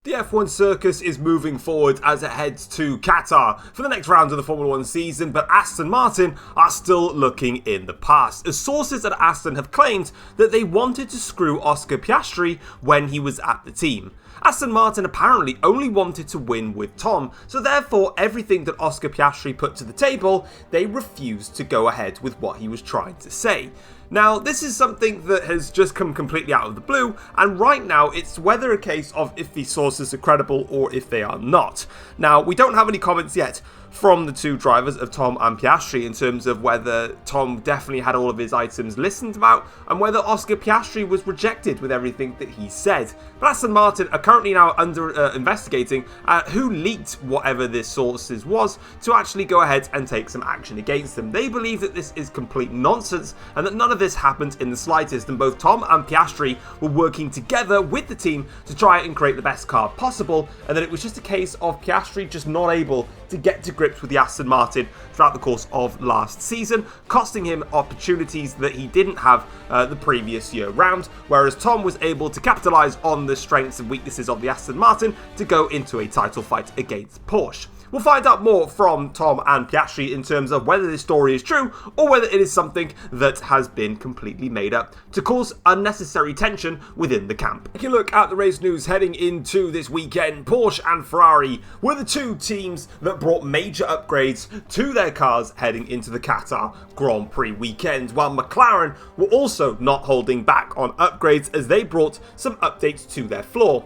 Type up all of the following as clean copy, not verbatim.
The F1 circus is moving forward as it heads to Qatar for the next round of the Formula 1 season, but Aston Martin are still looking in the past, as sources at Aston have claimed that they wanted to screw Oscar Piastri when he was at the team. Aston Martin apparently only wanted to win with Tom, so therefore everything that Oscar Piastri put to the table, they refused to go ahead with what he was trying to say. Now, this is something that has just come completely out of the blue, and right now it's whether a case of if these sources are credible or if they are not. Now, we don't have any comments yet from the two drivers of Tom and Piastri in terms of whether Tom definitely had all of his items listened about and whether Oscar Piastri was rejected with everything that he said. But Aston Martin are currently now investigating who leaked whatever this sources was to actually go ahead and take some action against them. They believe that this is complete nonsense and that none of this happened in the slightest, and both Tom and Piastri were working together with the team to try and create the best car possible, and that it was just a case of Piastri just not able to get to grips with the Aston Martin throughout the course of last season, costing him opportunities that he didn't have the previous year round, whereas Tom was able to capitalise on the strengths and weaknesses of the Aston Martin to go into a title fight against Porsche. We'll find out more from Tom and Piastri in terms of whether this story is true or whether it is something that has been completely made up to cause unnecessary tension within the camp. Taking a look at the race news heading into this weekend, Porsche and Ferrari were the two teams that brought major upgrades to their cars heading into the Qatar Grand Prix weekend, while McLaren were also not holding back on upgrades as they brought some updates to their floor.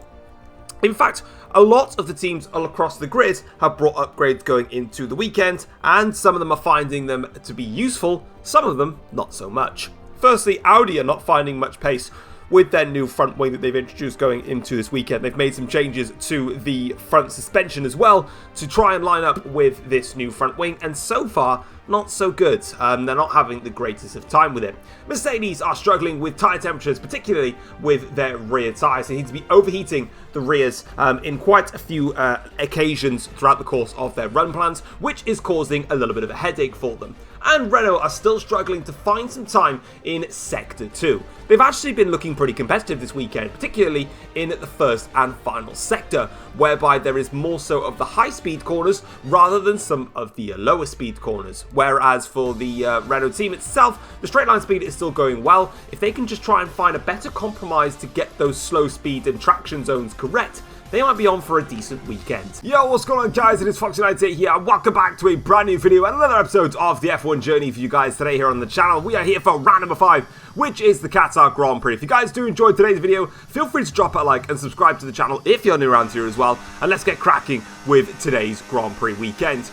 In fact, a lot of the teams all across the grid have brought upgrades going into the weekend, and some of them are finding them to be useful, some of them not so much. Firstly, Audi are not finding much pace with their new front wing that they've introduced going into this weekend. They've made some changes to the front suspension as well to try and line up with this new front wing, and so far, not so good. They're not having the greatest of time with it. Mercedes are struggling with tyre temperatures, particularly with their rear tyres. They need to be overheating the rears in quite a few occasions throughout the course of their run plans, which is causing a little bit of a headache for them. And Renault are still struggling to find some time in Sector 2. They've actually been looking pretty competitive this weekend, particularly in the first and final sector, whereby there is more so of the high-speed corners rather than some of the lower-speed corners. Whereas for the Renault team itself, the straight line speed is still going well. If they can just try and find a better compromise to get those slow speed and traction zones correct, they might be on for a decent weekend. Yo, what's going on, guys? It is Foxydude here, and welcome back to a brand new video and another episode of the F1 journey for you guys today here on the channel. We are here for round number 5, which is the Qatar Grand Prix. If you guys do enjoy today's video, feel free to drop a like and subscribe to the channel if you're new around here as well, and let's get cracking with today's Grand Prix weekend.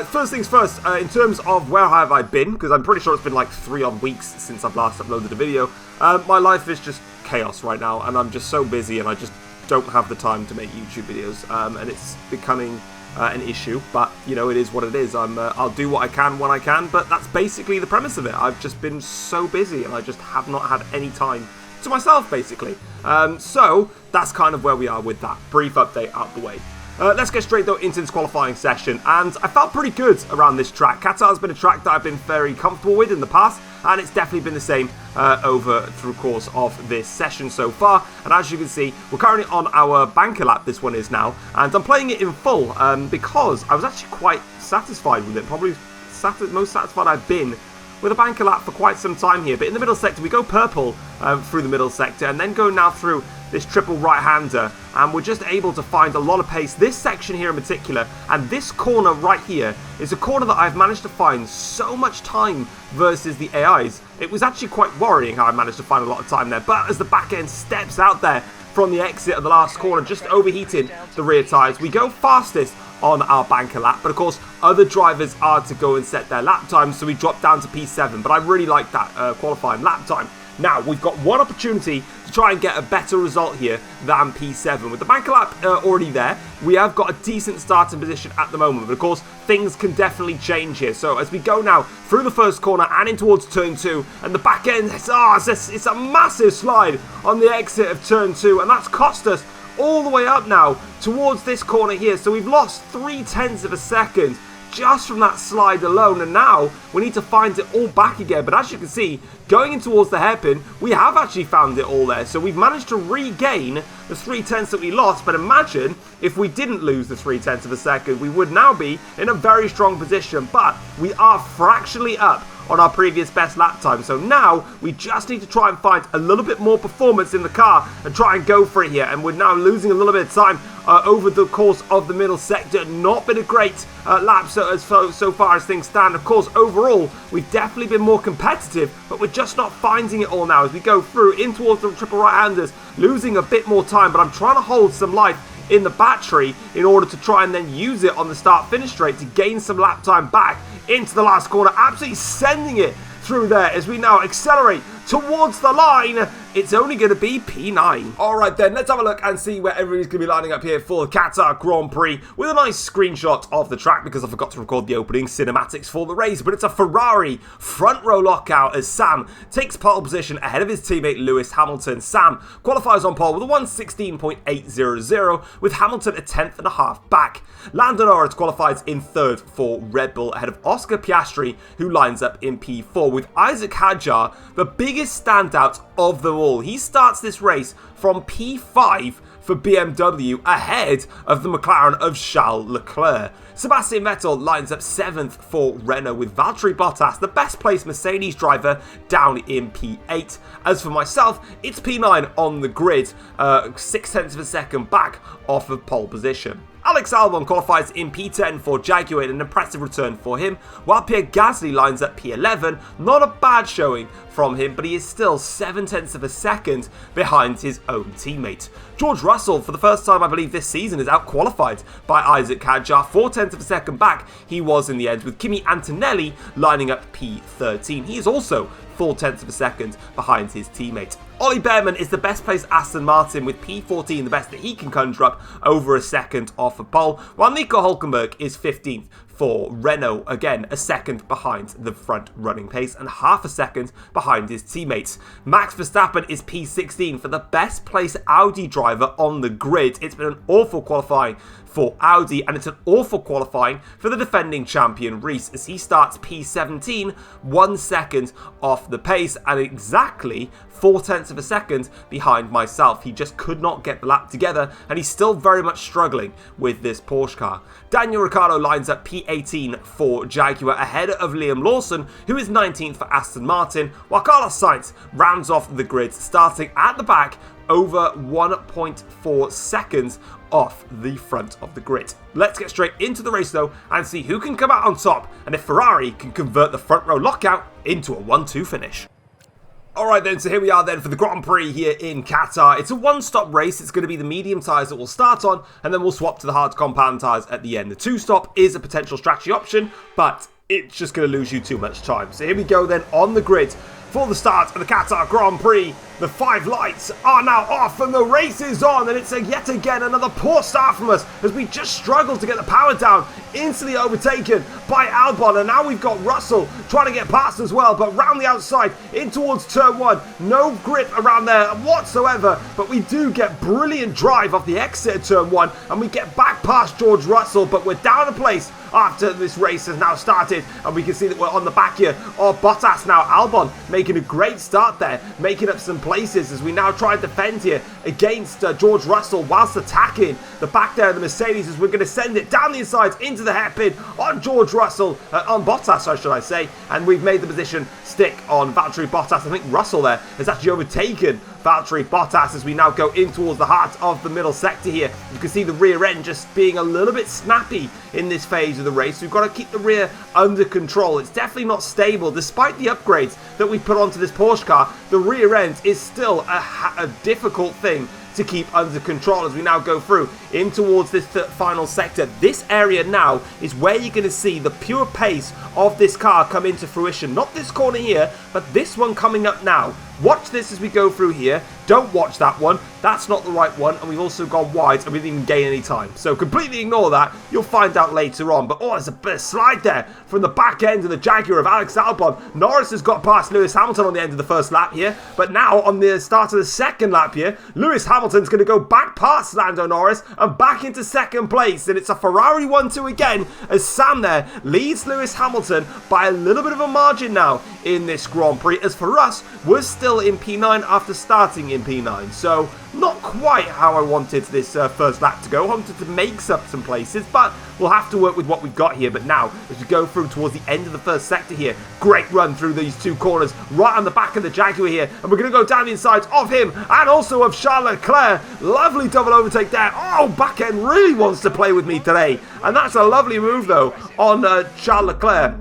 First things first, in terms of where have I been, because I'm pretty sure it's been like 3 odd weeks since I've last uploaded a video, my life is just chaos right now, and I'm just so busy, and I just don't have the time to make YouTube videos, and it's becoming an issue, but you know, it is what it is. I'll do what I can when I can, but that's basically the premise of it. I've just been so busy, and I just have not had any time to myself, basically. So that's kind of where we are with that brief update out the way. Let's get straight though into this qualifying session, and I felt pretty good around this track. Qatar has been a track that I've been very comfortable with in the past, and it's definitely been the same over through the course of this session so far. And as you can see, we're currently on our banker lap, this one is now, and I'm playing it in full because I was actually quite satisfied with it, probably most satisfied I've been with a banker lap for quite some time here. But in the middle sector, we go purple through the middle sector, and then go now through this triple right-hander, and we're just able to find a lot of pace. This section here in particular, and this corner right here, is a corner that I've managed to find so much time versus the AIs. It was actually quite worrying how I managed to find a lot of time there, but as the back end steps out there from the exit of the last corner, just overheating the rear tyres, we go fastest on our banker lap, but of course other drivers are to go and set their lap time, so we drop down to P7, but I really like that qualifying lap time. Now, we've got one opportunity to try and get a better result here than P7. With the banker lap already there, we have got a decent starting position at the moment, but of course, things can definitely change here. So as we go now through the first corner and in towards turn 2, and the back end, it's a massive slide on the exit of turn 2, and that's cost us all the way up now towards this corner here. So we've lost 0.3 of a second just from that slide alone, and now we need to find it all back again. But as you can see, going in towards the hairpin, we have actually found it all there. So we've managed to regain the 3/10 that we lost, but imagine if we didn't lose the 3/10 of a second, we would now be in a very strong position, but we are fractionally up on our previous best lap time. So now we just need to try and find a little bit more performance in the car and try and go for it here. And we're now losing a little bit of time over the course of the middle sector. Not been a great lap so far as things stand. Of course, overall, we've definitely been more competitive, but we're just not finding it all now as we go through in towards the triple right-handers, losing a bit more time. But I'm trying to hold some life in the battery in order to try and then use it on the start-finish straight to gain some lap time back into the last corner, absolutely sending it through there as we now accelerate towards the line. It's only going to be P9. Alright then, let's have a look and see where everybody's going to be lining up here for the Qatar Grand Prix with a nice screenshot of the track because I forgot to record the opening cinematics for the race. But it's a Ferrari front row lockout as Sam takes pole position ahead of his teammate Lewis Hamilton. Sam qualifies on pole with a 1:16.800 with Hamilton a 10th.5 back. Lando Norris qualifies in 3rd for Red Bull ahead of Oscar Piastri, who lines up in P4 with Isaac Hadjar, the biggest standout of them all. He starts this race from P5 for BMW ahead of the McLaren of Charles Leclerc. Sebastian Vettel lines up 7th for Renault with Valtteri Bottas, the best placed Mercedes driver, down in P8. As for myself, it's P9 on the grid, 0.6 of a second back off of pole position. Alex Albon qualifies in P10 for Jaguar, an impressive return for him, while Pierre Gasly lines up P11. Not a bad showing from him, but he is still 0.7 of a second behind his own teammate. George Russell, for the first time I believe this season, is out-qualified by Isaac Hadjar, 0.4 of a second back he was in the end, with Kimi Antonelli lining up P13. He is also 0.4 of a second behind his teammate. Ollie Behrman is the best placed Aston Martin with P14, the best that he can conjure up, over a second off a pole, while Nico Hülkenberg is 15th for Renault, again a second behind the front running pace and half a second behind his teammates. Max Verstappen is P16 for the best placed Audi driver on the grid. It's been an awful qualifying for Audi, and it's an awful qualifying for the defending champion Reese as he starts P17, 1 second off the pace and exactly 0.4 of a second behind myself. He just could not get the lap together, and he's still very much struggling with this Porsche car. Daniel Ricciardo lines up P18 for Jaguar ahead of Liam Lawson, who is 19th for Aston Martin, while Carlos Sainz rounds off the grid starting at the back over 1.4 seconds off the front of the grid. Let's get straight into the race though and see who can come out on top and if Ferrari can convert the front row lockout into a 1-2 finish. Alright then, so here we are then for the Grand Prix here in Qatar. It's a one-stop race. It's going to be the medium tyres that we'll start on, and then we'll swap to the hard compound tyres at the end. The two-stop is a potential strategy option, but it's just going to lose you too much time. So here we go then on the grid for the start of the Qatar Grand Prix. The 5 lights are now off and the race is on, and it's yet again another poor start from us as we just struggle to get the power down, instantly overtaken by Albon, and now we've got Russell trying to get past as well, but round the outside in towards turn 1, no grip around there whatsoever, but we do get brilliant drive off the exit of turn 1 and we get back past George Russell, but we're down a place after this race has now started, and we can see that we're on the back here of Bottas now. Albon making a great start there, making up some places as we now try and defend here against George Russell whilst attacking the back there of the Mercedes as we're going to send it down the inside into the hairpin on George Russell, on Bottas should I say, and we've made the position stick on Valtteri Bottas. I think Russell there has actually overtaken Valtteri Bottas as we now go in towards the heart of the middle sector here. You can see the rear end just being a little bit snappy in this phase of the race. We've got to keep the rear under control. It's definitely not stable. Despite the upgrades that we put onto this Porsche car, the rear end is still a difficult thing to keep under control as we now go through in towards this final sector. This area now is where you're going to see the pure pace of this car come into fruition. Not this corner here, but this one coming up now, Watch this as we go through here. Don't watch that one. That's not the right one. And we've also gone wide and we didn't even gain any time. So completely ignore that. You'll find out later on. But oh, there's a bit of slide there from the back end of the Jaguar of Alex Albon. Norris has got past Lewis Hamilton on the end of the first lap here. But now on the start of the second lap here, Lewis Hamilton's going to go back past Lando Norris and back into second place. And it's a Ferrari 1-2 again as Sam there leads Lewis Hamilton by a little bit of a margin now in this Grand Prix. As for us, we're still in P9 after starting in P9. So not quite how I wanted this first lap to go. I wanted to make up some places, but we'll have to work with what we've got here. But now, as we go through towards the end of the first sector here, great run through these two corners, right on the back of the Jaguar here. And we're going to go down the inside of him and also of Charles Leclerc. Lovely double overtake there. Oh, back end really wants to play with me today. And that's a lovely move, though, on Charles Leclerc.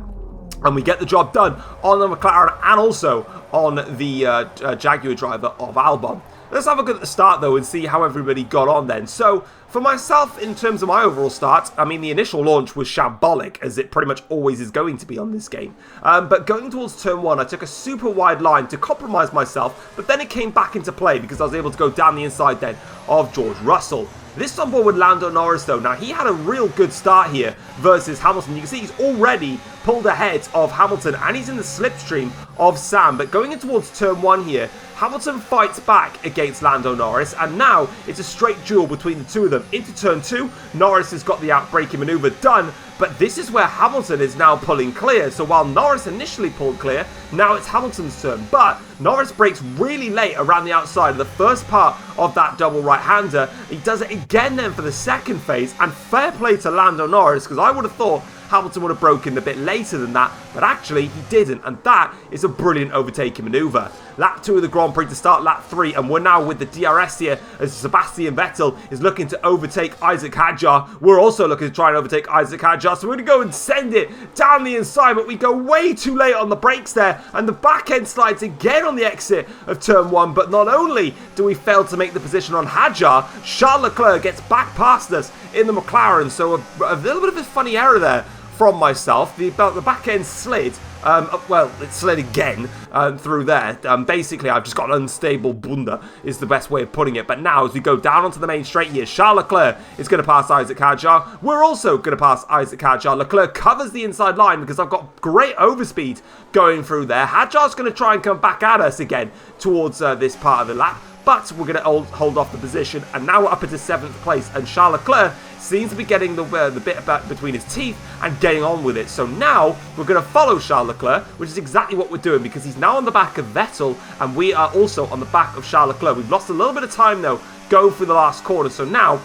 And we get the job done on the McLaren and also on the Jaguar driver of Albon. Let's have a look at the start, though, and see how everybody got on then. So, for myself, in terms of my overall start, I mean, the initial launch was shambolic, as it pretty much always is going to be on this game. But going towards turn 1, I took a super wide line to compromise myself, but then it came back into play because I was able to go down the inside then of George Russell. This on board with Lando Norris, though. Now, he had a real good start here versus Hamilton. You can see he's already pulled ahead of Hamilton, and he's in the slipstream of Sam. But going in towards turn 1 here, Hamilton fights back against Lando Norris, and now it's a straight duel between the two of them. Into turn 2, Norris has got the outbraking maneuver done, but this is where Hamilton is now pulling clear. So while Norris initially pulled clear, now it's Hamilton's turn. But Norris brakes really late around the outside of the first part of that double right-hander. He does it again then for the second phase, and fair play to Lando Norris, because I would have thought Hamilton would have broken a bit later than that, but actually he didn't, and that is a brilliant overtaking manoeuvre. Lap 2 of the Grand Prix to start lap 3, and we're now with the DRS here as Sebastian Vettel is looking to overtake Isaac Hadjar. We're also looking to try and overtake Isaac Hadjar, so we're going to go and send it down the inside, but we go way too late on the brakes there, and the back end slides again on the exit of turn 1, but not only do we fail to make the position on Hadjar, Charles Leclerc gets back past us in the McLaren, so a little bit of a funny error there from myself. The back end slid, well, it slid again through there. Basically, I've just got an unstable blunder, is the best way of putting it. But now, as we go down onto the main straight here, Charles Leclerc is going to pass Isaac Hadjar. We're also going to pass Isaac Hadjar. Leclerc covers the inside line because I've got great overspeed going through there. Hadjar's going to try and come back at us again towards this part of the lap, but we're going to hold off the position, and now we're up into 7th place, and Charles Leclerc seems to be getting the bit about between his teeth and getting on with it. So now we're going to follow Charles Leclerc, which is exactly what we're doing, because he's now on the back of Vettel and we are also on the back of Charles Leclerc. We've lost a little bit of time though going through the last corner, so now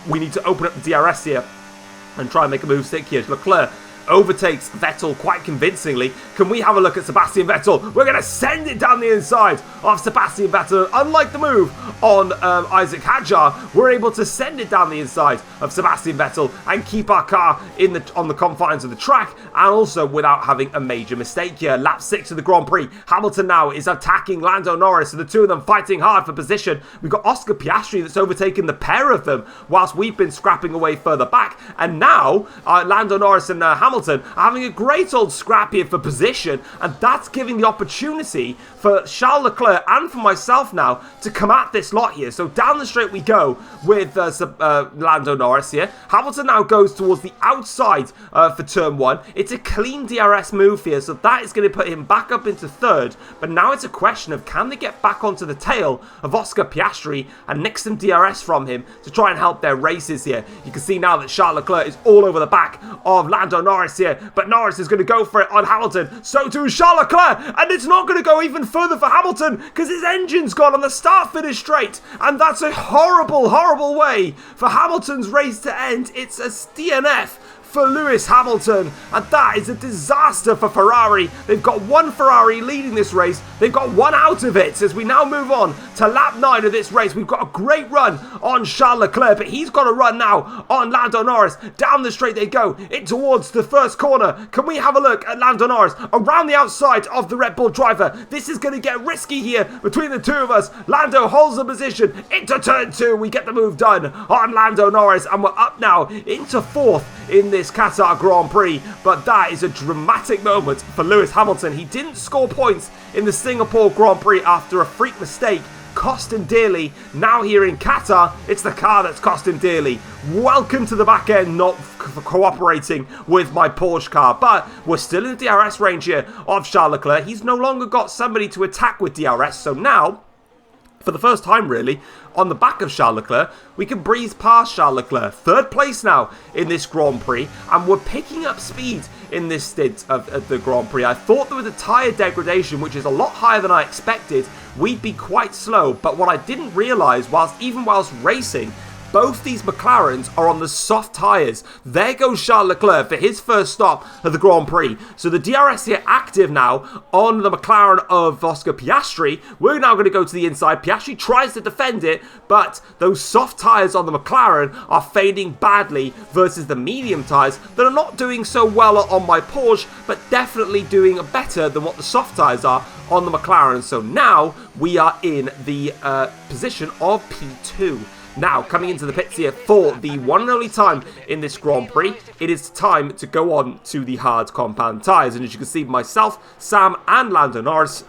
we need to open up the DRS here and try and make a move stick here. Leclerc overtakes Vettel quite convincingly. Can we have a look at Sebastian Vettel? We're going to send it down the inside of Sebastian Vettel. Unlike the move on Isaac Hadjar, we're able to send it down the inside of Sebastian Vettel and keep our car on the confines of the track, and also without having a major mistake here. Lap 6 of the Grand Prix. Hamilton now is attacking Lando Norris, so the two of them fighting hard for position. We've got Oscar Piastri that's overtaken the pair of them whilst we've been scrapping away further back, and now Lando Norris and Hamilton are having a great old scrap here for position, and that's giving the opportunity for Charles Leclerc and for myself now to come at this lot here. So down the straight we go with Lando Norris here. Hamilton now goes towards the outside for turn 1. It's a clean DRS move here, so that is going to put him back up into 3rd, but now it's a question of can they get back onto the tail of Oscar Piastri and nick some DRS from him to try and help their races here. You can see now that Charles Leclerc is all over the back of Lando Norris here, but Norris is going to go for it on Hamilton. So too Charles Leclerc, and it's not going to go even further for Hamilton because his engine's gone on the start-finish straight, and that's a horrible, horrible way for Hamilton's race to end. It's a DNF for Lewis Hamilton, and that is a disaster for Ferrari. They've got one Ferrari leading this race. They've got one out of it as we now move on to lap 9 of this race. We've got a great run on Charles Leclerc, but he's got a run now on Lando Norris. Down the straight they go, in towards the first corner. Can we have a look at Lando Norris around the outside of the Red Bull driver? This is going to get risky here between the two of us. Lando holds the position into turn 2. We get the move done on Lando Norris, and we're up now into 4th in this this Qatar Grand Prix, but that is a dramatic moment for Lewis Hamilton. He didn't score points in the Singapore Grand Prix after a freak mistake. Cost him dearly. Now here in Qatar, it's the car that's cost him dearly. Welcome to the back end, not cooperating with my Porsche car. But we're still in the DRS range here of Charles Leclerc. He's no longer got somebody to attack with DRS. So now, for the first time really, on the back of Charles Leclerc, we can breeze past Charles Leclerc. Third place now in this Grand Prix, and we're picking up speed in this stint of the Grand Prix. I thought there was a tyre degradation, which is a lot higher than I expected. We'd be quite slow, but what I didn't realise, whilst racing, both these McLarens are on the soft tyres. There goes Charles Leclerc for his first stop of the Grand Prix. So the DRS here active now on the McLaren of Oscar Piastri. We're now going to go to the inside. Piastri tries to defend it, but those soft tyres on the McLaren are fading badly versus the medium tyres that are not doing so well on my Porsche, but definitely doing better than what the soft tyres are on the McLaren. So now we are in the position of P2. Now, coming into the pits here for the one and only time in this Grand Prix, it is time to go on to the hard compound tyres. And as you can see, myself, Sam and Lando Norris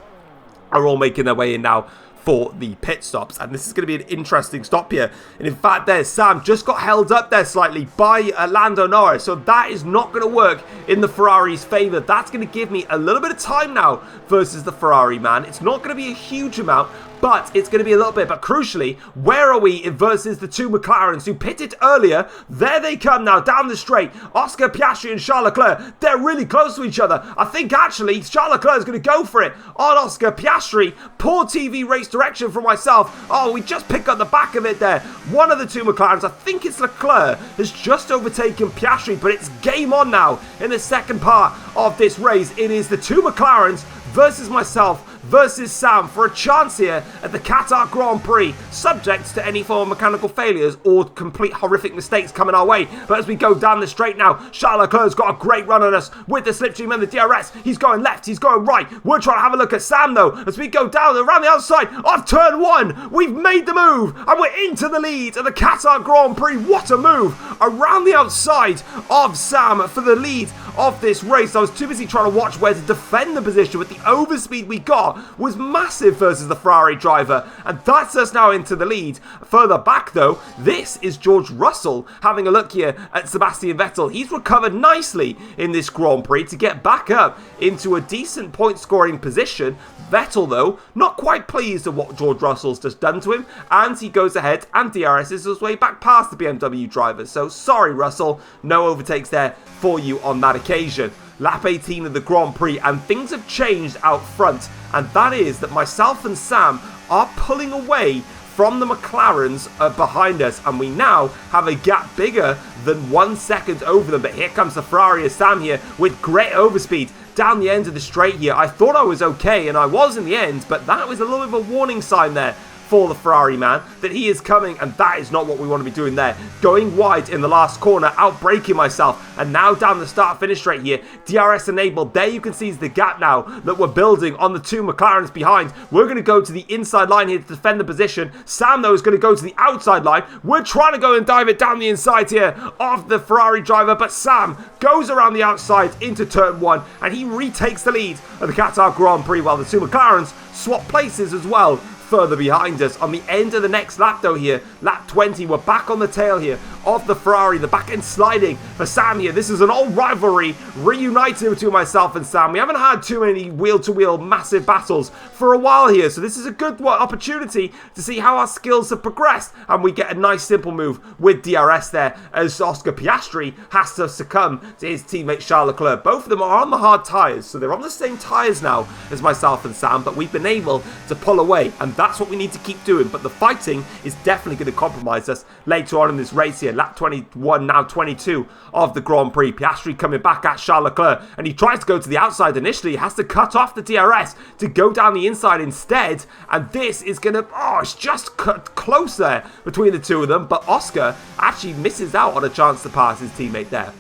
are all making their way in now for the pit stops, and this is going to be an interesting stop here. And in fact, there's Sam just got held up there slightly by Lando Norris, so that is not going to work in the Ferrari's favour. That's going to give me a little bit of time now versus the Ferrari man. It's not going to be a huge amount, but it's going to be a little bit. But crucially, where are we versus the two McLarens who pitted earlier? There they come now down the straight. Oscar Piastri and Charles Leclerc, they're really close to each other. I think actually Charles Leclerc is going to go for it on Oscar Piastri. Poor TV race direction from myself. Oh, we just pick up the back of it there. One of the two McLarens, I think it's Leclerc, has just overtaken Piastri, but it's game on now in the second part of this race. It is the two McLarens versus myself versus Sam for a chance here at the Qatar Grand Prix, subject to any form of mechanical failures or complete horrific mistakes coming our way. But as we go down the straight now, Charles Leclerc's got a great run on us with the slipstream and the DRS. He's going left, he's going right. We're trying to have a look at Sam though as we go down around the outside of turn one. We've made the move and we're into the lead at the Qatar Grand Prix. What a move around the outside of Sam for the lead of this race. I was too busy trying to watch where to defend the position, with the overspeed we got was massive versus the Ferrari driver, and that's us now into the lead. Further back though, this is George Russell having a look here at Sebastian Vettel. He's recovered nicely in this Grand Prix to get back up into a decent point scoring position. Vettel though, not quite pleased at what George Russell's just done to him, and he goes ahead and DRS's his way back past the BMW driver. So sorry Russell, no overtakes there for you on that occasion. Lap 18 of the Grand Prix, and things have changed out front, and that is that myself and Sam are pulling away from the McLarens behind us, and we now have a gap bigger than 1 second over them. But here comes the Ferrari of Sam here with great overspeed down the end of the straight here. I thought I was okay, and I was in the end, but that was a little bit of a warning sign there for the Ferrari man that he is coming, and that is not what we want to be doing there. Going wide in the last corner, outbraking myself, and now down the start finish straight here, DRS enabled. There you can see is the gap now that we're building on the two McLarens behind. We're going to go to the inside line here to defend the position. Sam though is going to go to the outside line. We're trying to go and dive it down the inside here of the Ferrari driver, but Sam goes around the outside into turn one, and he retakes the lead of the Qatar Grand Prix, while the two McLarens swap places as well further behind us. On the end of the next lap though here, lap 20, we're back on the tail here of the Ferrari, the back end sliding for Sam here. This is an old rivalry reunited between myself and Sam. We haven't had too many wheel-to-wheel massive battles for a while here, so this is a good opportunity to see how our skills have progressed, and we get a nice simple move with DRS there as Oscar Piastri has to succumb to his teammate Charles Leclerc. Both of them are on the hard tyres, so they're on the same tyres now as myself and Sam, but we've been able to pull away, and that's what we need to keep doing. But the fighting is definitely going to compromise us later on in this race here. Lap 21, now 22 of the Grand Prix. Piastri coming back at Charles Leclerc, and he tries to go to the outside initially. He has to cut off the DRS to go down the inside instead, and this is going to, it's just close there between the two of them, but Oscar actually misses out on a chance to pass his teammate there.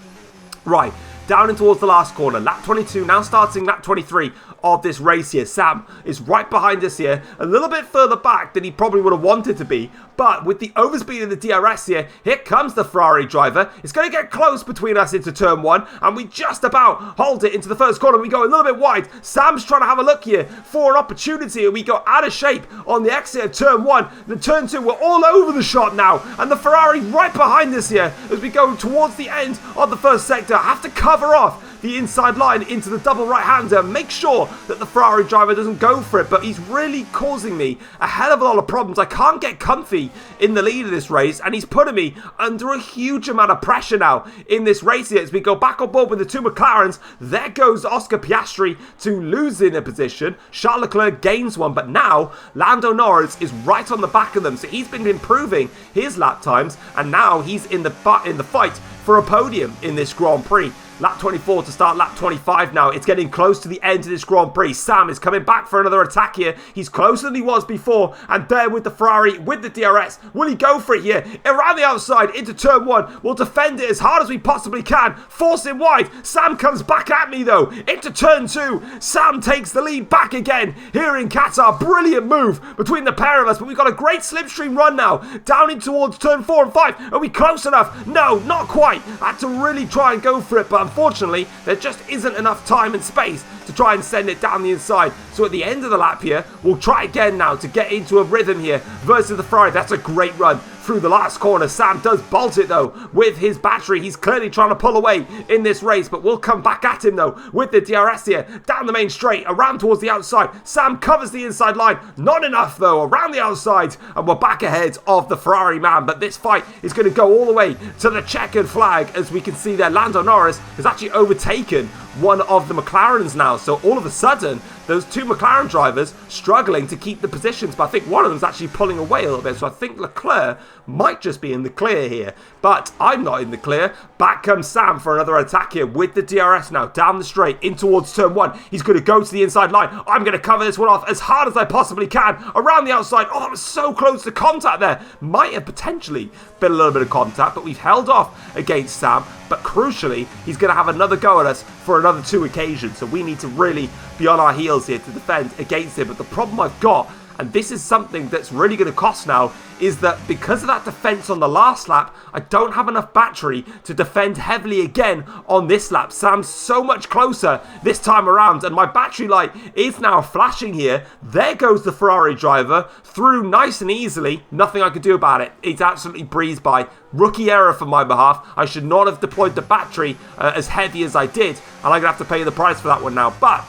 Right, down in towards the last corner. Lap 22, now starting lap 23 of this race here. Sam is right behind us here, a little bit further back than he probably would have wanted to be, but with the overspeed of the DRS here comes the Ferrari driver. It's going to get close between us into turn 1, and we just about hold it into the first corner. We go a little bit wide. Sam's trying to have a look here for an opportunity, and we go out of shape on the exit of turn 1. The turn 2, we're all over the shot now, and the Ferrari right behind us here as we go towards the end of the first sector. Have to cover off the inside line into the double right-hander. Make sure that the Ferrari driver doesn't go for it, but he's really causing me a hell of a lot of problems. I can't get comfy in the lead of this race, and he's putting me under a huge amount of pressure now in this race here as we go back on board with the two McLarens. There goes Oscar Piastri to losing a position. Charles Leclerc gains one, but now Lando Norris is right on the back of them, so he's been improving his lap times, and now he's in the fight for a podium in this Grand Prix. Lap 24 to start lap 25 now. It's getting close to the end of this Grand Prix. Sam is coming back for another attack here. He's closer than he was before. And there with the Ferrari, with the DRS. Will he go for it here? Around the outside into turn 1. We'll defend it as hard as we possibly can. Force him wide. Sam comes back at me though. Into turn 2. Sam takes the lead back again here in Qatar. Brilliant move between the pair of us. But we've got a great slipstream run now. Down in towards turn 4 and 5. Are we close enough? No, not quite. I had to really try and go for it, but unfortunately, there just isn't enough time and space to try and send it down the inside. So at the end of the lap here, we'll try again now to get into a rhythm here versus the Ferrari. That's a great run through the last corner. Sam does bolt it though with his battery. He's clearly trying to pull away in this race, but we'll come back at him though with the DRS here. Down the main straight, around towards the outside. Sam covers the inside line. Not enough though, around the outside, and we're back ahead of the Ferrari man. But this fight is going to go all the way to the checkered flag. As we can see there, Lando Norris has actually overtaken one of the McLarens now. So all of a sudden, those two McLaren drivers struggling to keep the positions, but I think one of them's actually pulling away a little bit. So I think Leclerc might just be in the clear here, but I'm not in the clear. Back comes Sam for another attack here with the DRS now down the straight in towards turn 1. He's going to go to the inside line. I'm going to cover this one off as hard as I possibly can around the outside. Oh, that was so close to contact there. Might have potentially been a little bit of contact, but we've held off against Sam. But crucially, he's going to have another go at us for another 2 occasions. So we need to really be on our heels here to defend against him. But the problem I've got, and this is something that's really going to cost now, is that because of that defense on the last lap, I don't have enough battery to defend heavily again on this lap. Sam's so much closer this time around, and my battery light is now flashing here. There goes the Ferrari driver through nice and easily. Nothing I could do about it. It's absolutely breezed by. Rookie error from my behalf. I should not have deployed the battery as heavy as I did, and I'm going to have to pay the price for that one now. But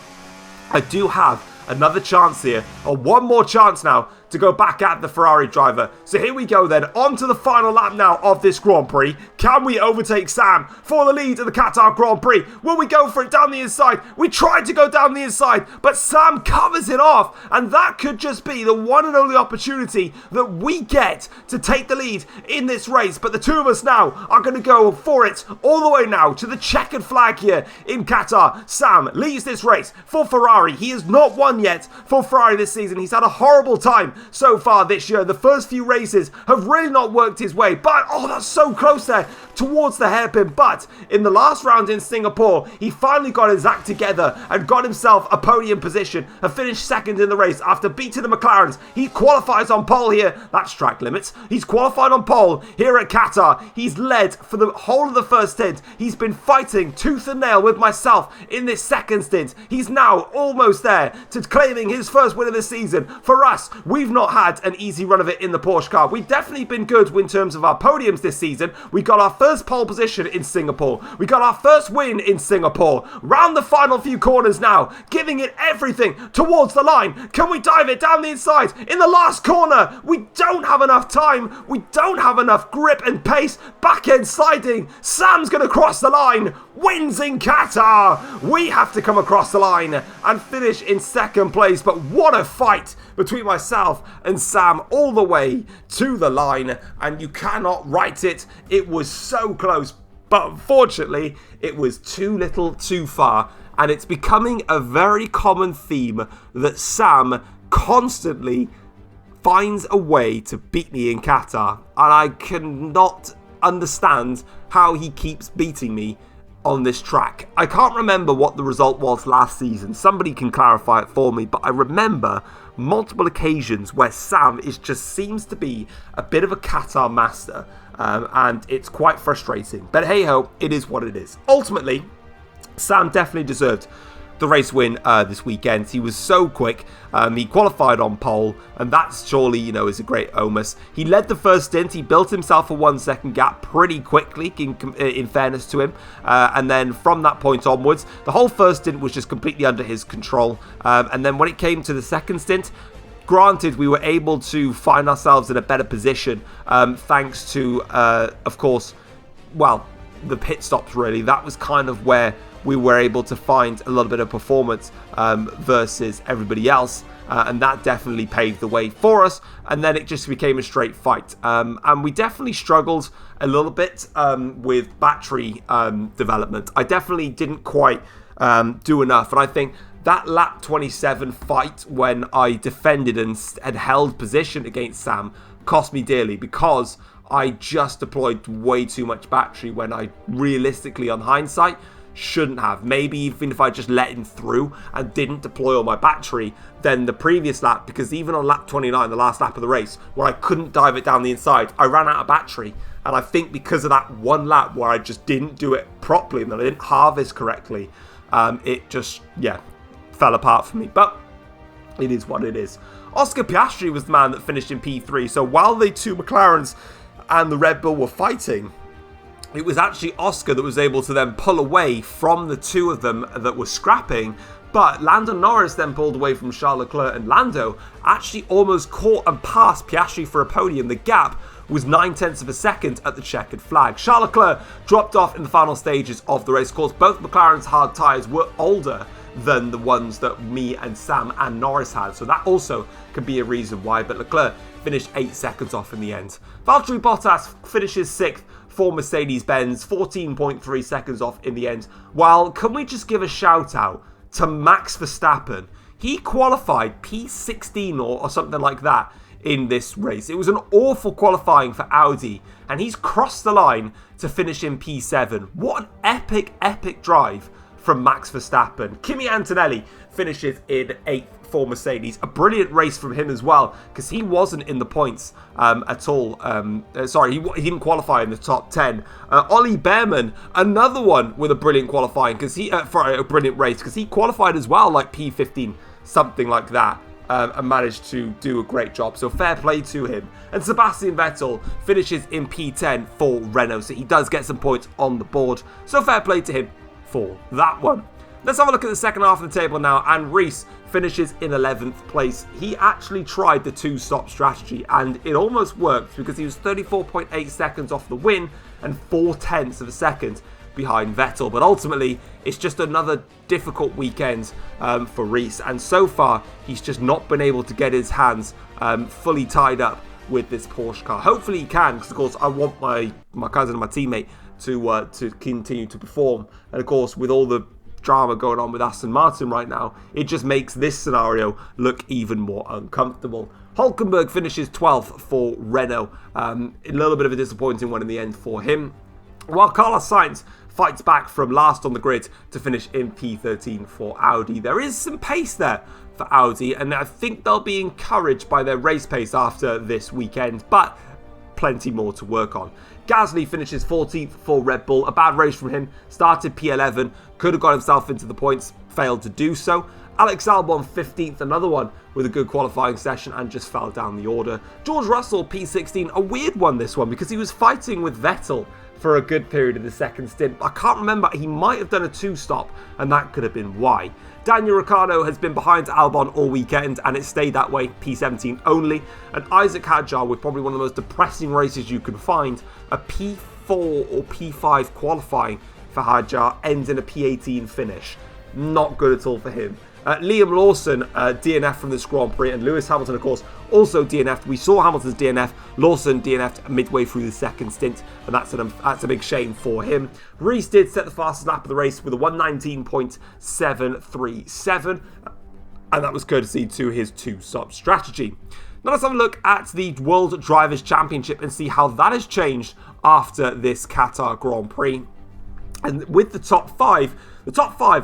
I do have another chance here, or one more chance now, to go back at the Ferrari driver. So here we go then, on to the final lap now of this Grand Prix. Can we overtake Sam for the lead of the Qatar Grand Prix? Will we go for it down the inside? We tried to go down the inside, but Sam covers it off, and that could just be the one and only opportunity that we get to take the lead in this race. But the two of us now are going to go for it all the way now to the checkered flag here in Qatar. Sam leads this race for Ferrari. He has not won yet for Ferrari this season. He's had a horrible time so far this year. The first few races have really not worked his way, but oh, that's so close there towards the hairpin. But in the last round in Singapore, he finally got his act together and got himself a podium position and finished second in the race after beating the McLarens. He qualifies on pole here. That's track limits. He's qualified on pole here at Qatar. He's led for the whole of the first stint. He's been fighting tooth and nail with myself in this second stint. He's now almost there to claiming his first win of the season. For us, we've not had an easy run of it in the Porsche car. We've definitely been good in terms of our podiums this season. We got our first pole position in Singapore. We got our first win in Singapore. Round the final few corners now, giving it everything towards the line. Can we dive it down the inside in the last corner? We don't have enough time. We don't have enough grip and pace. Back end sliding. Sam's going to cross the line. Wins in Qatar. We have to come across the line and finish in second place. But what a fight between myself and Sam all the way to the line, and you cannot write it. It was so close, but unfortunately it was too little too far, and it's becoming a very common theme that Sam constantly finds a way to beat me in Qatar, and I cannot understand how he keeps beating me on this track. I can't remember what the result was last season. Somebody can clarify it for me, but I remember multiple occasions where Sam just seems to be a bit of a Qatar master, and it's quite frustrating. But hey ho, it is what it is. Ultimately, Sam definitely deserved the race win this weekend. He was so quick. He qualified on pole, and that surely, is a great onus. He led the first stint. He built himself a 1 second gap pretty quickly, in fairness to him. And then from that point onwards, the whole first stint was just completely under his control. And then when it came to the second stint, granted, we were able to find ourselves in a better position, thanks to, of course, the pit stops, really. That was kind of where we were able to find a little bit of performance versus everybody else, and that definitely paved the way for us, and then it just became a straight fight. And we definitely struggled a little bit with battery development. I definitely didn't quite do enough, and I think that lap 27 fight when I defended and held position against Sam cost me dearly, because I just deployed way too much battery when I realistically, on hindsight, shouldn't have. Maybe even if I just let him through and didn't deploy all my battery, then the previous lap, because even on lap 29, the last lap of the race, where I couldn't dive it down the inside, I ran out of battery. And I think because of that one lap where I just didn't do it properly and I didn't harvest correctly, it just, fell apart for me. But it is what it is. Oscar Piastri was the man that finished in P3. So while the two McLarens and the Red Bull were fighting, it was actually Oscar that was able to then pull away from the two of them that were scrapping. But Lando Norris then pulled away from Charles Leclerc, and Lando actually almost caught and passed Piastri for a podium. The gap was 9/10 of a second at the checkered flag. Charles Leclerc dropped off in the final stages of the race. Of course, both McLaren's hard tyres were older than the ones that me and Sam and Norris had, so that also could be a reason why, but Leclerc finished 8 seconds off in the end. Valtteri Bottas finishes 6th for Mercedes-Benz, 14.3 seconds off in the end. While, can we just give a shout out to Max Verstappen? He qualified P16 or something like that in this race. It was an awful qualifying for Audi, and he's crossed the line to finish in P7. What an epic drive from Max Verstappen. Kimi Antonelli finishes in 8th for Mercedes. A brilliant race from him as well, because he wasn't in the points at all. He didn't qualify in the top 10. Ollie Behrman, another one with a brilliant qualifying, because for a brilliant race, because he qualified as well, like P15, something like that. And managed to do a great job. So fair play to him. And Sebastian Vettel finishes in P10 for Renault. So he does get some points on the board. So fair play to him for that one. Let's have a look at the second half of the table now. And Reese finishes in 11th place. He actually tried the two-stop strategy, and it almost worked, because he was 34.8 seconds off the win and 0.4 of a second behind Vettel. But ultimately, it's just another difficult weekend for Reese, and so far he's just not been able to get his hands fully tied up with this Porsche car. Hopefully he can, because of course I want my cousin and my teammate to continue to perform, and of course with all the drama going on with Aston Martin right now, it just makes this scenario look even more uncomfortable. Hülkenberg finishes 12th for Renault. A little bit of a disappointing one in the end for him, while Carlos Sainz fights back from last on the grid to finish in P13 for Audi. There is some pace there for Audi, and I think they'll be encouraged by their race pace after this weekend, but plenty more to work on. Gasly finishes 14th for Red Bull. A bad race from him. Started P11, could have got himself into the points, failed to do so. Alex Albon 15th, another one with a good qualifying session, and just fell down the order. George Russell P16, a weird one this one, because he was fighting with Vettel for a good period of the second stint. I can't remember, he might have done a two-stop, and that could have been why. Daniel Ricciardo has been behind Albon all weekend, and it stayed that way, P17 only. And Isaac Hadjar, with probably one of the most depressing races you can find, a P4 or P5 qualifying for Hadjar, ends in a P18 finish. Not good at all for him. Liam Lawson, DNF from this Grand Prix, and Lewis Hamilton, of course, also DNF'd. We saw Hamilton's DNF. Lawson DNF'd midway through the second stint, and that's a big shame for him. Reese did set the fastest lap of the race with a 1:19.737, and that was courtesy to his two-stop strategy. Now let's have a look at the World Drivers' Championship and see how that has changed after this Qatar Grand Prix. And with the top five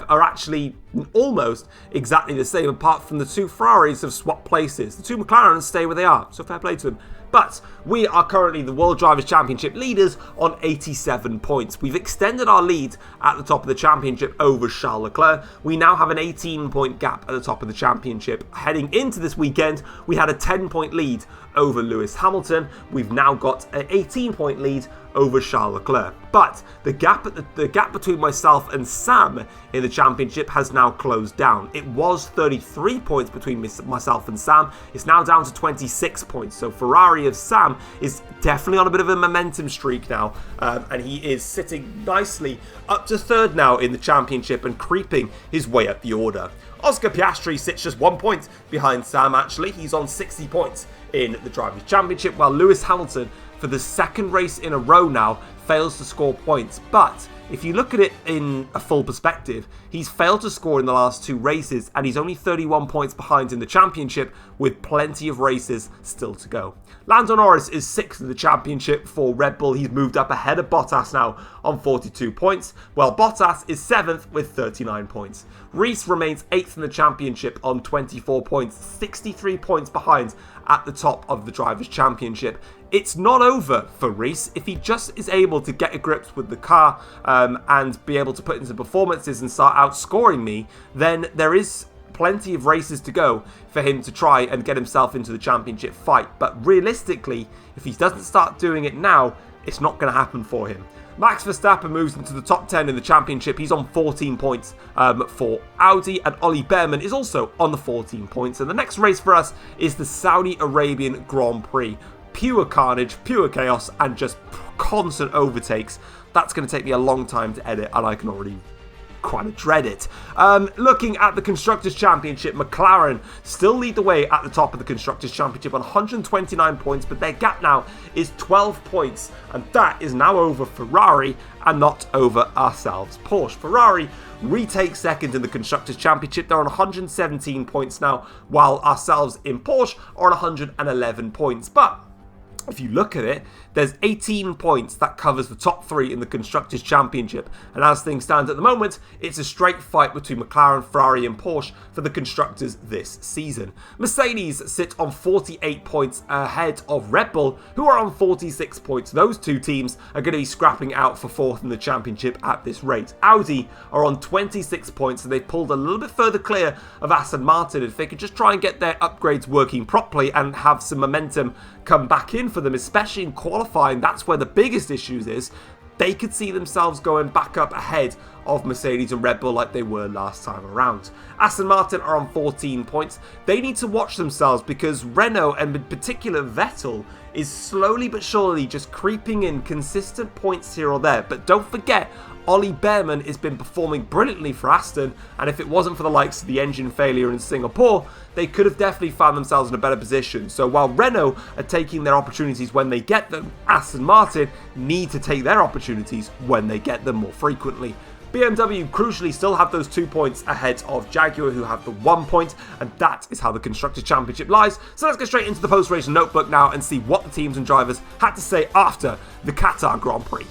are actually almost exactly the same, apart from the two Ferraris have swapped places. The two McLarens stay where they are, so fair play to them. But we are currently the World Drivers' Championship leaders on 87 points. We've extended our lead at the top of the championship over Charles Leclerc. We now have an 18-point gap at the top of the championship. Heading into this weekend, we had a 10-point lead over Lewis Hamilton. We've now got an 18-point lead over Charles Leclerc. But the gap between myself and Sam in the championship has now closed down. It was 33 points between myself and Sam. It's now down to 26 points. So Ferrari of Sam is definitely on a bit of a momentum streak now, and he is sitting nicely up to third now in the championship and creeping his way up the order. Oscar Piastri sits just 1 point behind Sam, actually. He's on 60 points in the Drivers' Championship, while Lewis Hamilton, for the second race in a row now, fails to score points. But if you look at it in a full perspective, he's failed to score in the last two races, and he's only 31 points behind in the championship, with plenty of races still to go. Lando Norris is 6th in the championship for Red Bull. He's moved up ahead of Bottas now on 42 points, while Bottas is 7th with 39 points. Reese remains 8th in the championship on 24 points, 63 points behind at the top of the Drivers' Championship. It's not over for Reese. If he just is able to get a grip with the car and be able to put into performances and start outscoring me, then there is plenty of races to go for him to try and get himself into the championship fight. But realistically, if he doesn't start doing it now, it's not going to happen for him. Max Verstappen moves into the top 10 in the championship. He's on 14 points for Audi, and Ollie Behrman is also on the 14 points. And the next race for us is the Saudi Arabian Grand Prix. Pure carnage, pure chaos, and just constant overtakes. That's going to take me a long time to edit, and I can already kind of dread it. Looking at the Constructors' Championship, McLaren still lead the way at the top of the Constructors' Championship on 129 points, but their gap now is 12 points, and that is now over Ferrari and not over ourselves. Porsche. Ferrari retake second in the Constructors' Championship. They're on 117 points now, while ourselves in Porsche are on 111 points. But if you look at it, there's 18 points that covers the top three in the Constructors' Championship. And as things stand at the moment, it's a straight fight between McLaren, Ferrari and Porsche for the Constructors this season. Mercedes sit on 48 points ahead of Red Bull, who are on 46 points. Those two teams are going to be scrapping out for fourth in the championship at this rate. Audi are on 26 points, and they've pulled a little bit further clear of Aston Martin. If they could just try and get their upgrades working properly and have some momentum come back in for them, especially in qualifying, that's where the biggest issues is. They could see themselves going back up ahead of Mercedes and Red Bull like they were last time around. Aston Martin are on 14 points. They need to watch themselves because Renault, and in particular Vettel, is slowly but surely just creeping in consistent points here or there. But don't forget, Ollie Behrman has been performing brilliantly for Aston, and if it wasn't for the likes of the engine failure in Singapore, they could have definitely found themselves in a better position. So while Renault are taking their opportunities when they get them, Aston Martin need to take their opportunities when they get them more frequently. BMW, crucially, still have those 2 points ahead of Jaguar, who have the 1 point, and that is how the Constructors' Championship lies. So let's get straight into the post-race notebook now and see what the teams and drivers had to say after the Qatar Grand Prix.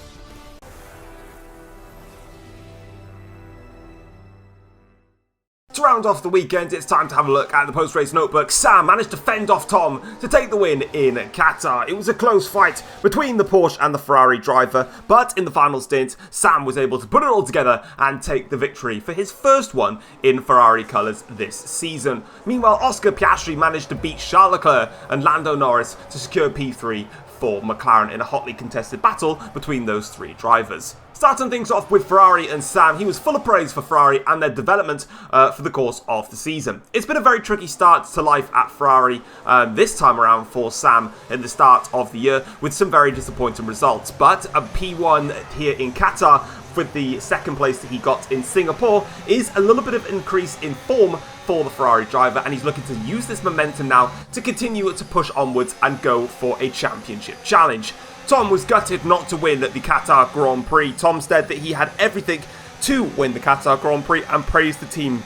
To round off the weekend, it's time to have a look at the post-race notebook. Sam managed to fend off Tom to take the win in Qatar. It was a close fight between the Porsche and the Ferrari driver, but in the final stint, Sam was able to put it all together and take the victory for his first one in Ferrari colours this season. Meanwhile, Oscar Piastri managed to beat Charles Leclerc and Lando Norris to secure P3 for McLaren in a hotly contested battle between those three drivers. Starting things off with Ferrari and Sam, he was full of praise for Ferrari and their development for the course of the season. It's been a very tricky start to life at Ferrari this time around for Sam in the start of the year, with some very disappointing results. But a P1 here in Qatar, with the second place that he got in Singapore, is a little bit of increase in form for the Ferrari driver, and he's looking to use this momentum now to continue to push onwards and go for a championship challenge. Tom was gutted not to win at the Qatar Grand Prix. Tom said that he had everything to win the Qatar Grand Prix and praised the team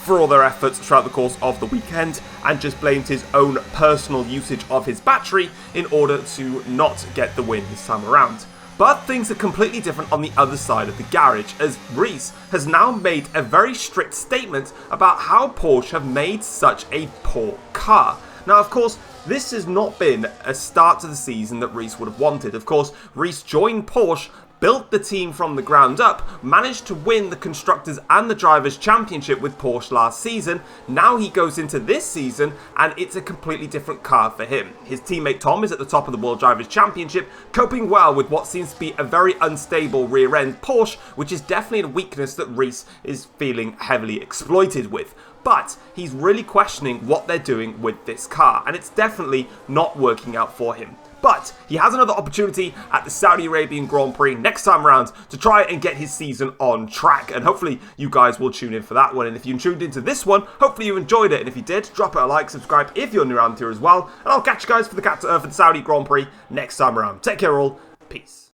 for all their efforts throughout the course of the weekend, and just blamed his own personal usage of his battery in order to not get the win this time around. But things are completely different on the other side of the garage, as Reese has now made a very strict statement about how Porsche have made such a poor car. Now, of course, this has not been a start to the season that Reese would have wanted. Of course, Reese joined Porsche, built the team from the ground up, managed to win the Constructors and the Drivers' Championship with Porsche last season. Now he goes into this season and it's a completely different car for him. His teammate Tom is at the top of the World Drivers' Championship, coping well with what seems to be a very unstable rear-end Porsche, which is definitely a weakness that Reese is feeling heavily exploited with. But he's really questioning what they're doing with this car, and it's definitely not working out for him. But he has another opportunity at the Saudi Arabian Grand Prix next time around to try and get his season on track. And hopefully you guys will tune in for that one. And if you tuned into this one, hopefully you enjoyed it. And if you did, drop it a like, subscribe if you're new around here as well. And I'll catch you guys for the Saudi Grand Prix next time around. Take care all. Peace.